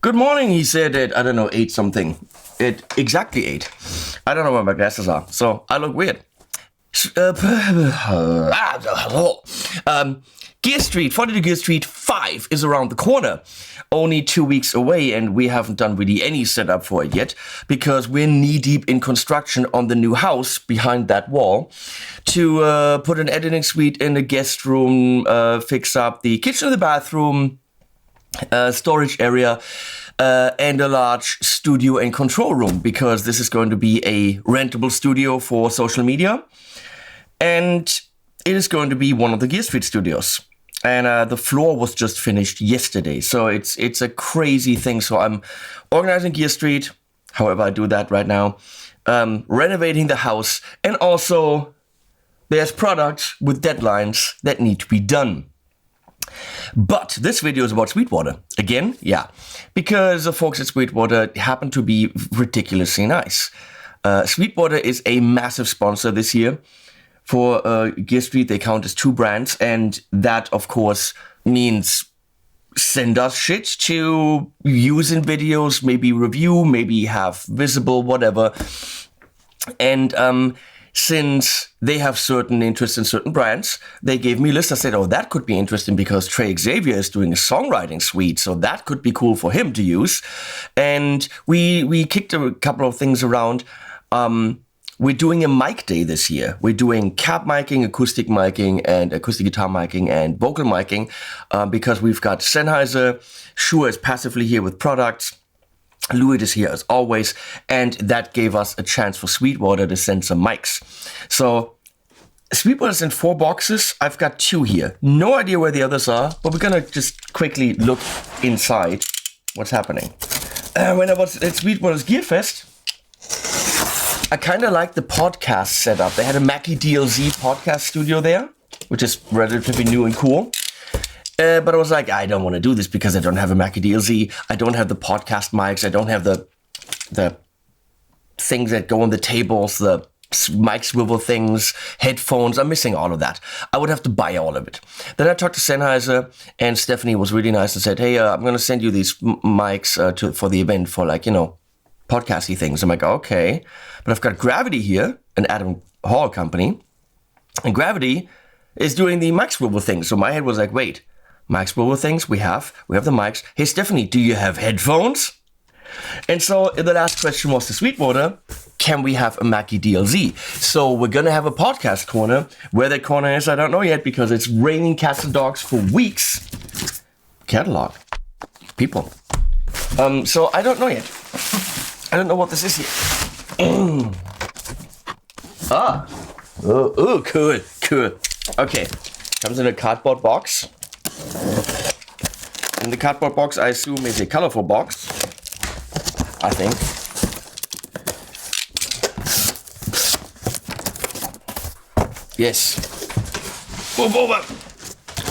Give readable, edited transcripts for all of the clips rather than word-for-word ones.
Good morning, he said at, I don't know, 8 something. At exactly 8. I don't know where my glasses are, so I look weird. Gear Street, 42 Gear Street 5 is around the corner. Only 2 weeks away, and we haven't done really any setup for it yet because we're knee-deep in construction on the new house behind that wall to put an editing suite in the guest room, fix up the kitchen and the bathroom, storage area, and a large studio and control room because this is going to be a rentable studio for social media. And it is going to be one of the Gear Street studios. And the floor was just finished yesterday. So it's a crazy thing. So I'm organizing Gear Street, however I do that right now, renovating the house, and also there's products with deadlines that need to be done. But this video is about Sweetwater. Again, yeah, because the folks at Sweetwater happen to be ridiculously nice. Sweetwater is a massive sponsor this year. For Gear Street, they count as 2 brands, and that, of course, means send us shit to use in videos, maybe review, maybe have visible, whatever. And since they have certain interests in certain brands, they gave me a list. I said, oh, that could be interesting because Trey Xavier is doing a songwriting suite, so that could be cool for him to use. And we kicked a couple of things around. We're doing a mic day this year. We're doing cab miking, acoustic miking, and acoustic guitar miking, and vocal miking, because we've got Sennheiser, Shure is passively here with products, Louis is here as always, and that gave us a chance for Sweetwater to send some mics. So Sweetwater's in 4 boxes. I've got 2 here. No idea where the others are, but we're gonna just quickly look inside what's happening. When I was at Sweetwater's Gear Fest, I kind of like the podcast setup. They had a Mackie DLZ podcast studio there, which is relatively new and cool. But I was like, I don't want to do this because I don't have a Mackie DLZ. I don't have the podcast mics. I don't have the things that go on the tables, the mic swivel things, headphones. I'm missing all of that. I would have to buy all of it. Then I talked to Sennheiser, and Stephanie was really nice and said, hey, I'm going to send you these mics for the event for, like, you know, podcasty things. I'm like, okay, but I've got Gravity here, an Adam Hall company, and Gravity is doing the mic swivel thing. So my head was like, wait, mic swivel things, we have the mics. Hey, Stephanie, do you have headphones? And so the last question was to Sweetwater, can we have a Mackie DLZ? So we're going to have a podcast corner. Where that corner is, I don't know yet because it's raining cats and dogs for weeks. Catalog. People. So I don't know yet. I don't know what this is here. Oh, cool. Okay, comes in a cardboard box. And the cardboard box, I assume, is a colorful box. I think. Yes. Move over.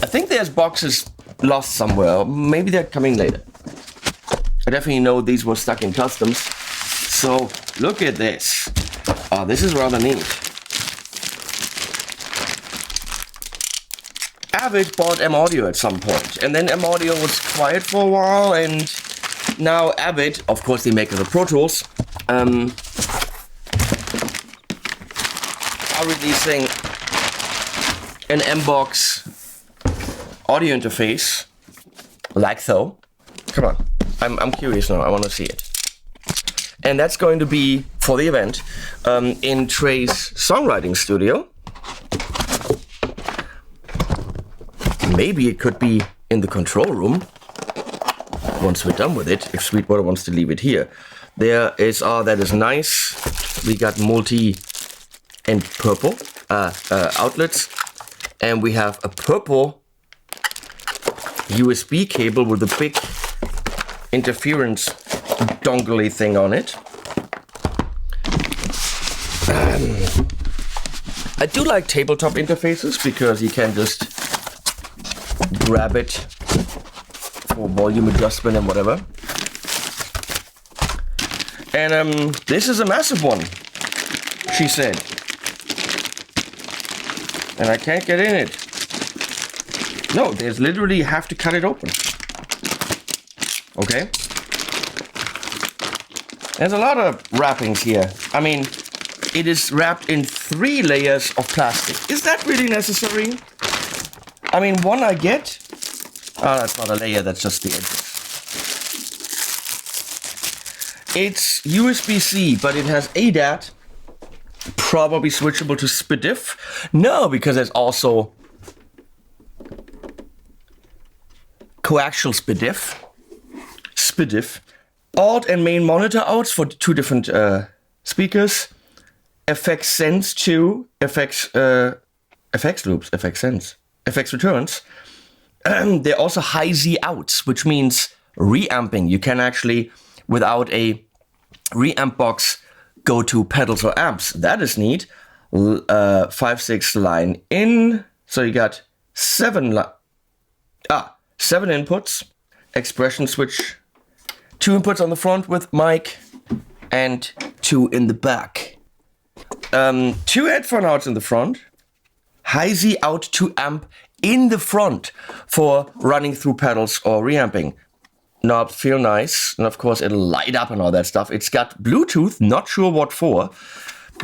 I think there's boxes lost somewhere. Maybe they're coming later. I definitely know these were stuck in customs. So look at this. Oh, this is rather neat. AVID bought M-Audio at some point, and then M-Audio was quiet for a while, and now AVID, of course the maker of the Pro Tools, are releasing an MBox audio interface, like so. Come on, I'm curious now, I want to see it. And that's going to be, for the event, in Trey's songwriting studio. Maybe it could be in the control room once we're done with it, if Sweetwater wants to leave it here. There is, that is nice. We got multi and purple outlets. And we have a purple USB cable with a big interference dongle thing on it. I do like tabletop interfaces because you can just grab it for volume adjustment and whatever. And this is a massive one, she said. And I can't get in it. No, there's literally, you have to cut it open. Okay. There's a lot of wrappings here. I mean, it is wrapped in 3 layers of plastic. Is that really necessary? I mean, one I get. Oh, that's not a layer, that's just the edges. It's USB-C, but it has ADAT. Probably switchable to SPDIF. No, because there's also coaxial SPDIF. Alt and main monitor outs for 2 different speakers. FX Sense 2, FX loops, FX Sense, FX returns. They're also high Z outs, which means reamping. You can actually, without a reamp box, go to pedals or amps. That is neat. 5/6 line in. So you got 7 inputs. Expression switch. 2 inputs on the front with mic and 2 in the back. 2 headphone outs in the front. High Z out to amp in the front for running through pedals or reamping. Knobs feel nice, and of course it'll light up and all that stuff. It's got Bluetooth, not sure what for.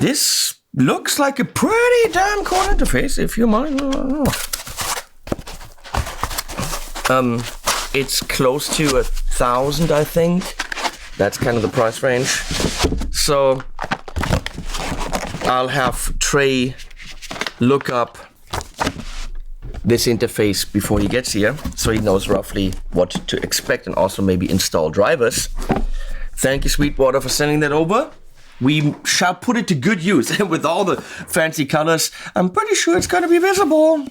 This looks like a pretty damn cool interface, if you mind. It's close to 1,000, I think. That's kind of the price range. So I'll have Trey look up this interface before he gets here, so he knows roughly what to expect and also maybe install drivers. Thank you, Sweetwater, for sending that over. We shall put it to good use. With all the fancy colors, I'm pretty sure it's going to be visible.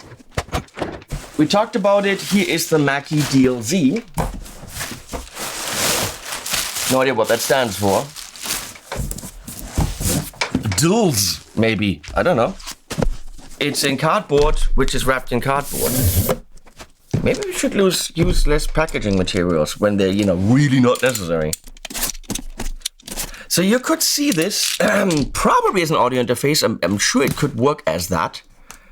We talked about it. Here is the Mackie DLZ. No idea what that stands for. DLZ, maybe. I don't know. It's in cardboard, which is wrapped in cardboard. Maybe we should use less packaging materials when they're, really not necessary. So you could see this probably as an audio interface. I'm sure it could work as that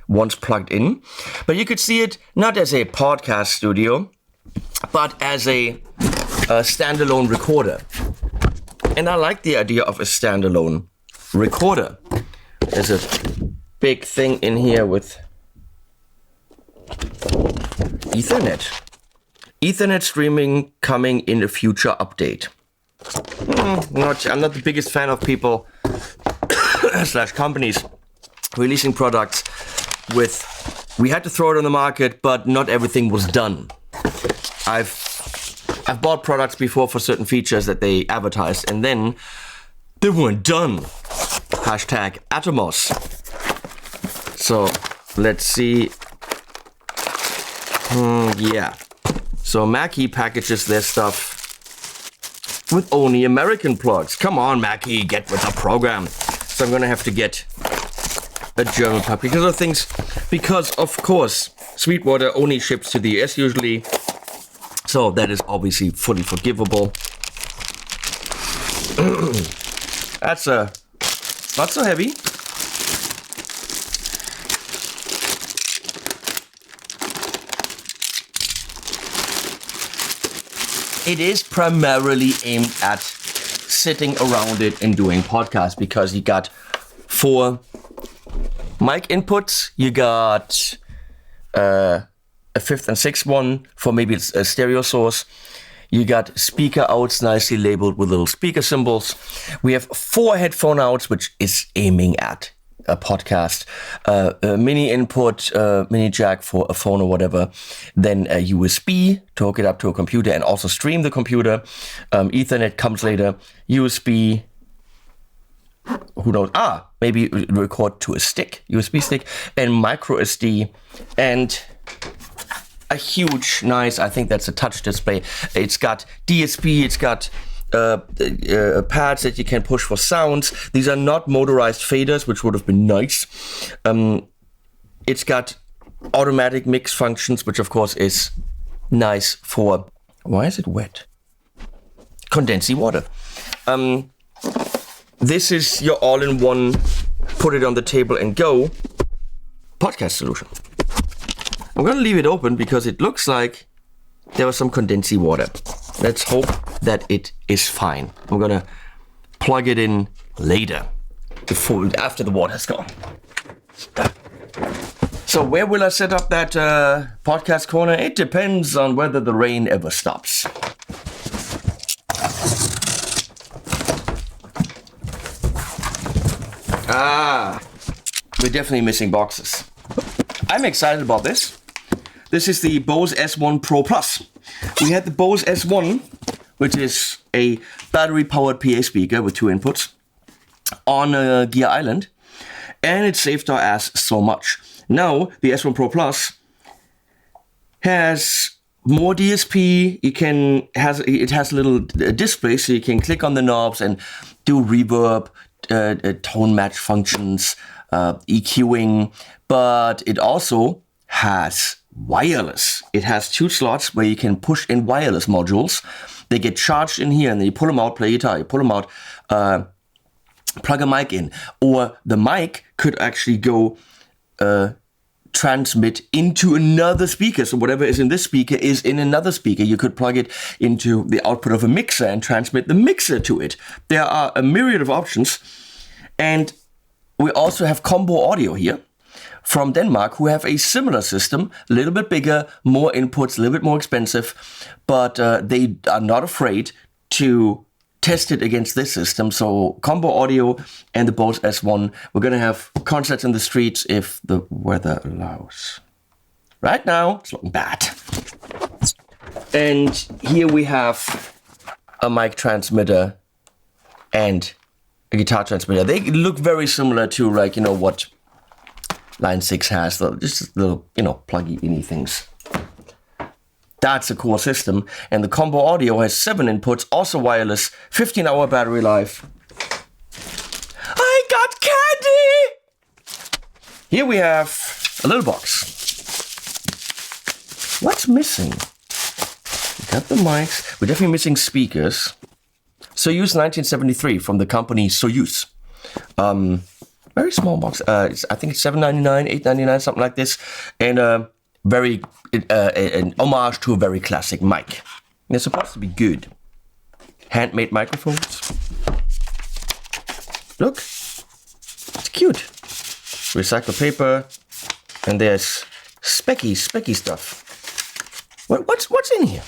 once plugged in. But you could see it not as a podcast studio, but as a standalone recorder. And I like the idea of a standalone recorder. There's a big thing in here with Ethernet. Ethernet streaming coming in a future update. I'm not the biggest fan of people / companies releasing products with, we had to throw it on the market, but not everything was done. I've bought products before for certain features that they advertised, and then they weren't done. Hashtag Atomos. So let's see. Yeah. So Mackie packages their stuff with only American plugs. Come on, Mackie, get with the program. So I'm gonna have to get a German plug because of things. Because of course, Sweetwater only ships to the US usually. So that is obviously fully forgivable. That's not so heavy. It is primarily aimed at sitting around it and doing podcasts because you got 4 mic inputs, you got a 5th and 6th one for maybe it's a stereo source. You got speaker outs nicely labeled with little speaker symbols. We have 4 headphone outs, which is aiming at a podcast. A mini input, mini jack for a phone or whatever. Then a USB to hook it up to a computer and also stream the computer. Ethernet comes later. USB, who knows? Maybe record to a stick, USB stick, and micro SD, and a huge, nice, I think that's a touch display. It's got DSP, it's got pads that you can push for sounds. These are not motorized faders, which would have been nice. It's got automatic mix functions, which of course is nice for, why is it wet? Condensing water. This is your all-in-one, put it on the table and go podcast solution. I'm gonna leave it open because it looks like there was some condensing water. Let's hope that it is fine. I'm gonna plug it in later, after the water's gone. So where will I set up that podcast corner? It depends on whether the rain ever stops. We're definitely missing boxes. I'm excited about this. This is the Bose S1 Pro Plus. We had the Bose S1, which is a battery-powered PA speaker with 2 inputs on a Gear Island, and it saved our ass so much. Now, the S1 Pro Plus has more DSP. It has a little display, so you can click on the knobs and do reverb, tone match functions, EQing, but it also has wireless. It has 2 slots where you can push in wireless modules. They get charged in here, and then you pull them out, play guitar, you pull them out, plug a mic in, or the mic could actually go transmit into another speaker. So whatever is in this speaker is in another speaker. You could plug it into the output of a mixer and transmit the mixer to it. There are a myriad of options. And we also have Combo Audio here from Denmark, who have a similar system, a little bit bigger, more inputs, a little bit more expensive, but they are not afraid to test it against this system. So Combo Audio and the Bose S1, we're going to have concerts in the streets if the weather allows. Right now, it's looking bad. And here we have a mic transmitter and a guitar transmitter. They look very similar to, like, you know, what Line 6 has, just little, you know, pluggy-in things. That's a cool system. And the Combo Audio has 7 inputs, also wireless, 15-hour battery life. I got candy! Here we have a little box. What's missing? We got the mics. We're definitely missing speakers. Soyuz 1973 from the company Soyuz. Very small box. I think it's $7.99, $8.99, something like this. And an homage to a very classic mic. They're supposed to be good. Handmade microphones. Look, it's cute. Recycled paper, and there's specky stuff. What's in here?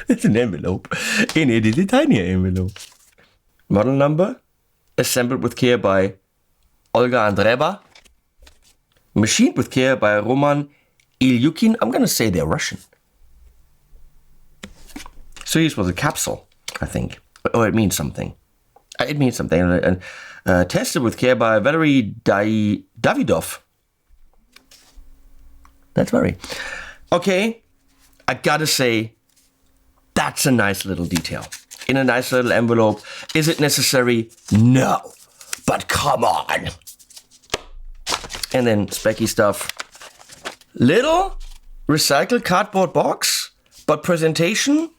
It's an envelope. In it is a tiny envelope. Model number, assembled with care by Olga Andreeva. Machined with care by Roman Ilyukin. I'm going to say they're Russian. Soyuz was a capsule, I think. Oh, it means something. It means something. And tested with care by Valery Davidov. That's very... Okay, I gotta say, that's a nice little detail. In a nice little envelope. Is it necessary? No. But come on. And then specky stuff. Little recycled cardboard box, but presentation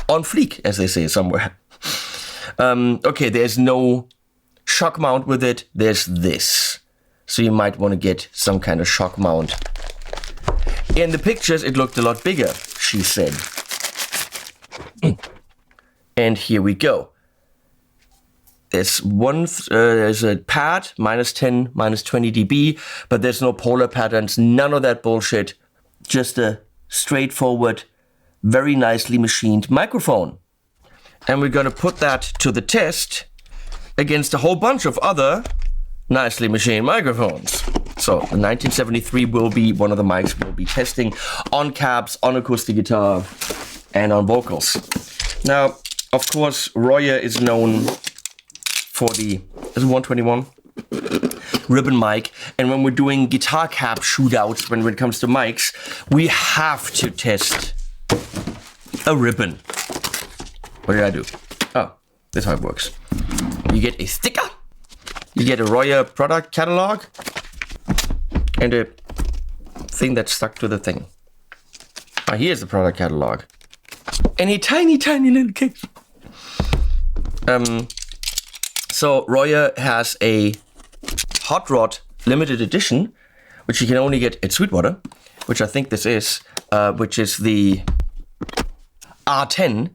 on fleek, as they say somewhere. Okay, there's no shock mount with it. There's this. So you might want to get some kind of shock mount. In the pictures, it looked a lot bigger, she said. And here we go. There's a pad, minus 10, minus 20 dB, but there's no polar patterns, none of that bullshit. Just a straightforward, very nicely machined microphone. And we're gonna put that to the test against a whole bunch of other nicely machined microphones. So the 1973 will be one of the mics we'll be testing on cabs, on acoustic guitar, and on vocals. Now, of course, Royer is known for the 121 ribbon mic, and when we're doing guitar cab shootouts, when it comes to mics, we have to test a ribbon. What did I do? Oh, that's how it works. You get a sticker, you get a Royer product catalog, and a thing that's stuck to the thing. Here's the product catalog. And a tiny, tiny little case. So Royer has a Hot Rod limited edition, which you can only get at Sweetwater, which I think this is, which is the R10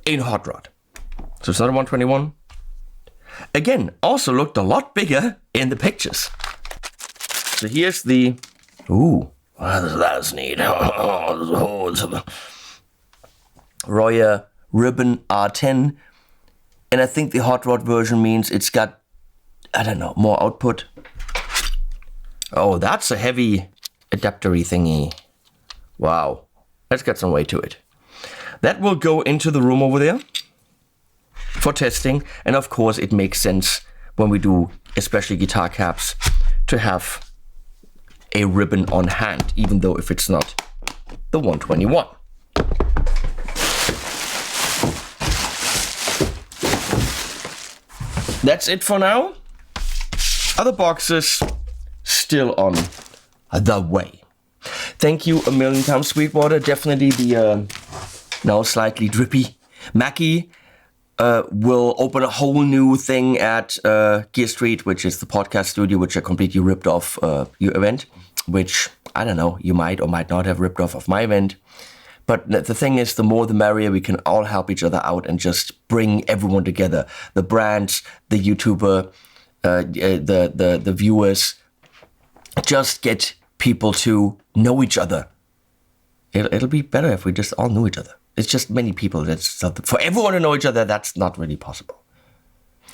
in hot rod. So it's not a 121. Again, also looked a lot bigger in the pictures. So here's the, ooh, that's neat. Royer Ribbon R10. And I think the hot rod version means it's got, I don't know, more output. Oh, that's a heavy adaptery thingy. Wow. Let's get some weight to it. That will go into the room over there for testing. And of course, it makes sense when we do, especially guitar caps, to have a ribbon on hand, even though if it's not the 121. That's it for now. Other boxes still on the way. Thank you a million times, Sweetwater. Definitely the now slightly drippy Mackie will open a whole new thing at Gear Street, which is the podcast studio, which I completely ripped off your event, which, I don't know, you might or might not have ripped off of my event. But the thing is, the more the merrier. We can all help each other out and just bring everyone together. The brands, the YouTuber, the viewers. Just get people to know each other. It'll be better if we just all knew each other. It's just many people. For everyone to know each other, that's not really possible.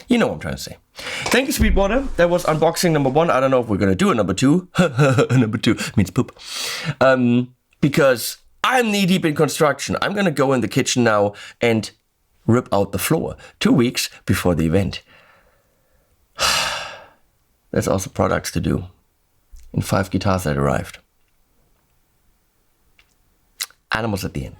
You know what I'm trying to say. Thank you, Sweetwater. That was unboxing number 1. I don't know if we're going to do a number 2. Number 2 means poop. Because I'm knee deep in construction. I'm going to go in the kitchen now and rip out the floor 2 weeks before the event. There's also products to do. And 5 guitars that arrived. Animals at the end.